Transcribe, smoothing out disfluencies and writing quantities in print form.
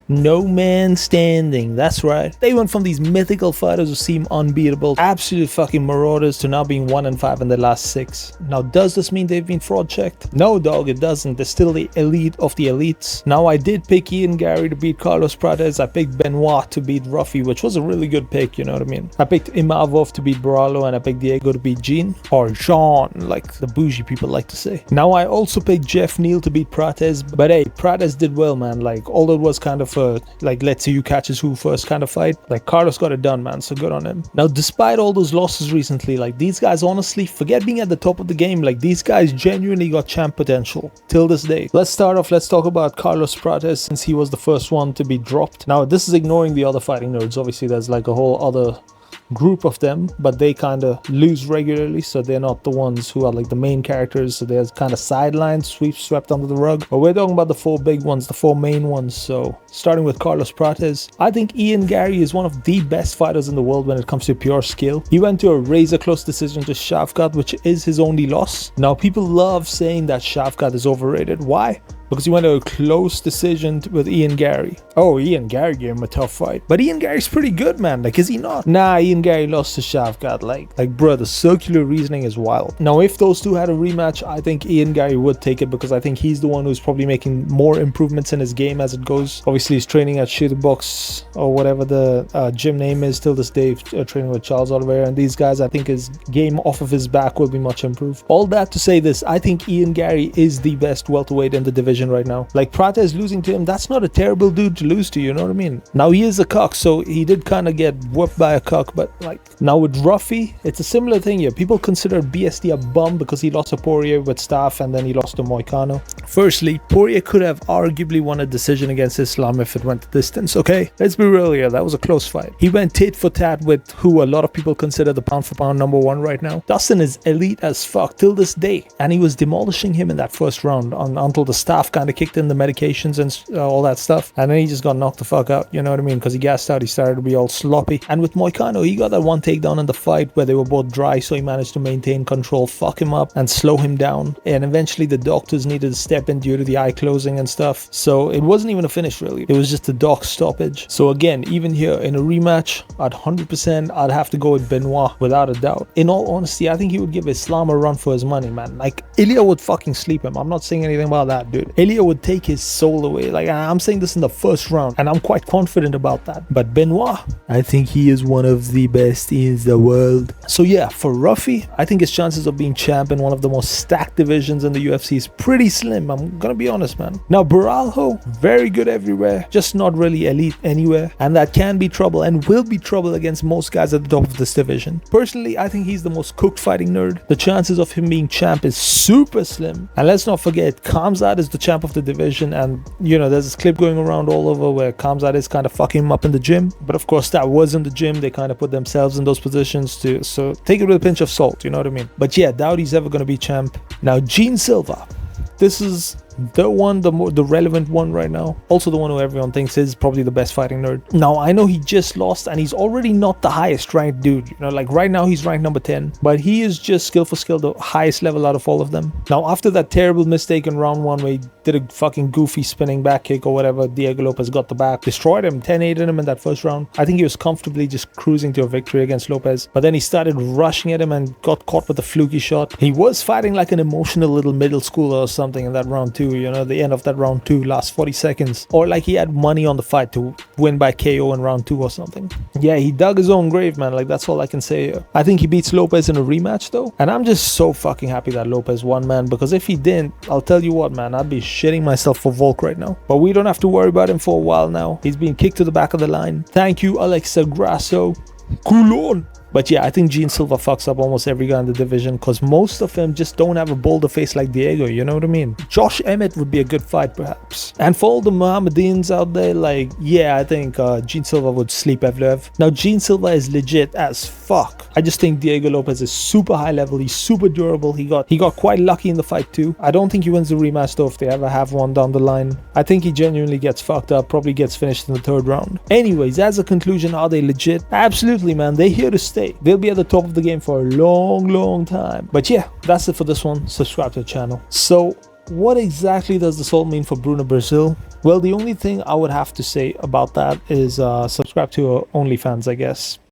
No man standing. That's right. They went from these mythical fighters who seem unbeatable, absolute fucking marauders, to now being 1-5 in their last 6. Now, does this mean they've been fraud checked? No, dog, it doesn't. They're still the elite of the elites. Now, I did pick Ian Gary to beat Carlos Prates. I picked Benoit to beat Rafa, which was a really good pick, you know what I mean? I picked Imavov to beat Baralho, and I picked Diego to beat Jean, or Jean, like the bougie people like to say. Now, I also picked Jeff Neal to beat Prates, but hey, Prates did well, man. Like, although it was kind of a, like, let's see who catches who first kind of fight, like, Carlos got it done, man, so good on him. Now, despite all those losses recently, like, these guys, honestly, forget being at the top of the game. Like, these guys genuinely got champ potential till this day. Let's start off, let's talk about Carlos Prates, since he was the first one to be dropped. Now, this is ignoring the other fighting nerds. Obviously, there's like a whole other group of them, but they kind of lose regularly, so they're not the ones who are like the main characters, so there's kind of sidelines, swept under the rug. But we're talking about the 4 big ones, the 4 main ones. So starting with Carlos Prates, I think Ian Gary is one of the best fighters in the world when it comes to pure skill. He went to a razor close decision to Shavkat, which is his only loss. Now, people love saying that Shavkat is overrated. Why? Because he went to a close decision with Ian Gary. Oh, Ian Gary gave him a tough fight. But Ian Gary's pretty good, man. Like, is he not? Nah, Ian Gary lost to Shavkat. Like, bro, the circular reasoning is wild. Now, if those two had a rematch, I think Ian Gary would take it, because I think he's the one who's probably making more improvements in his game as it goes. Obviously, he's training at Shooterbox or whatever the gym name is till this day, training with Charles Oliveira. And these guys, I think his game off of his back will be much improved. All that to say this, I think Ian Gary is the best welterweight in the division right now. Like, Prates losing to him, that's not a terrible dude to lose to, you know what I mean? Now, he is a cuck, so he did kind of get whooped by a cuck, but like, now with Rafa, it's a similar thing here. People consider BSD a bum because he lost to Poirier with staff, and then he lost to Moicano. Firstly, Poirier could have arguably won a decision against Islam if it went the distance, okay? Let's be real here, that was a close fight. He went tit for tat with who a lot of people consider the pound for pound #1 right now. Dustin is elite as fuck till this day, and he was demolishing him in that first round until the staff kind of kicked in the medications and all that stuff, and then he just got knocked the fuck out, you know what I mean? Because he gassed out, he started to be all sloppy. And with Moicano, he got that one takedown in the fight where they were both dry, so he managed to maintain control, fuck him up, and slow him down. And eventually the doctors needed to step in due to the eye closing and stuff, so it wasn't even a finish really, it was just a doc stoppage. So again, even here in a rematch, at 100%, I'd have to go with Benoit without a doubt. In all honesty, I think he would give Islam a run for his money, man. Like, Ilya would fucking sleep him. I'm not saying anything about that, dude. Ilya would take his soul away. Like, I'm saying this in the first round, and I'm quite confident about that. But Benoit, I think he is one of the best in the world. So yeah, for Rafa, I think his chances of being champ in one of the most stacked divisions in the UFC is pretty slim. I'm gonna be honest, man. Now, Baralho, very good everywhere, just not really elite anywhere, and that can be trouble and will be trouble against most guys at the top of this division. Personally, I think he's the most cooked fighting nerd. The chances of him being champ is super slim. And let's not forget, Khamzat is the champ of the division, and you know, there's this clip going around all over where Khamzat is kind of fucking him up in the gym, but of course that was in the gym. They kind of put themselves in those positions too, so take it with a pinch of salt, you know what I mean? But yeah, doubt he's ever going to be champ. Now, Jean Silva, this is the one, the relevant one right now. Also the one who everyone thinks is probably the best fighting nerd. Now, I know he just lost, and he's already not the highest ranked dude. You know, like right now he's ranked number 10, but he is just skill for skill the highest level out of all of them. Now, after that terrible mistake in round 1 where he did a fucking goofy spinning back kick or whatever, Diego Lopes got the back, destroyed him, 10-8 in him in that first round. I think he was comfortably just cruising to a victory against Lopes, but then he started rushing at him and got caught with a fluky shot. He was fighting like an emotional little middle schooler or something in that round 2, you know, the end of that round 2, last 40 seconds, or like he had money on the fight to win by KO in round 2 or something. Yeah, he dug his own grave, man. Like, that's all I can say here. I think he beats Lopes in a rematch though, and I'm just so fucking happy that Lopes won, man, because if he didn't, I'll tell you what, man, I'd be shitting myself for Volk right now. But we don't have to worry about him for a while now. He's being kicked to the back of the line. Thank you, Alexa Grasso. Coulon. But yeah, I think Jean Silva fucks up almost every guy in the division, because most of them just don't have a bolder face like Diego, you know what I mean? Josh Emmett would be a good fight perhaps. And for all the Mohammedans out there, like, yeah, I think Jean Silva would sleep Evloev. Now, Jean Silva is legit as fuck. I just think Diego Lopes is super high level. He's super durable. He got quite lucky in the fight too. I don't think he wins the rematch though if they ever have one down the line. I think he genuinely gets fucked up, probably gets finished in the 3rd round. Anyways, as a conclusion, are they legit? Absolutely, man. They're here to stay. They'll be at the top of the game for a long time. But yeah, that's it for this one. Subscribe to the channel. So What exactly does this all mean for Bruno Brazil? Well, the only thing I would have to say about that is subscribe to OnlyFans, I guess.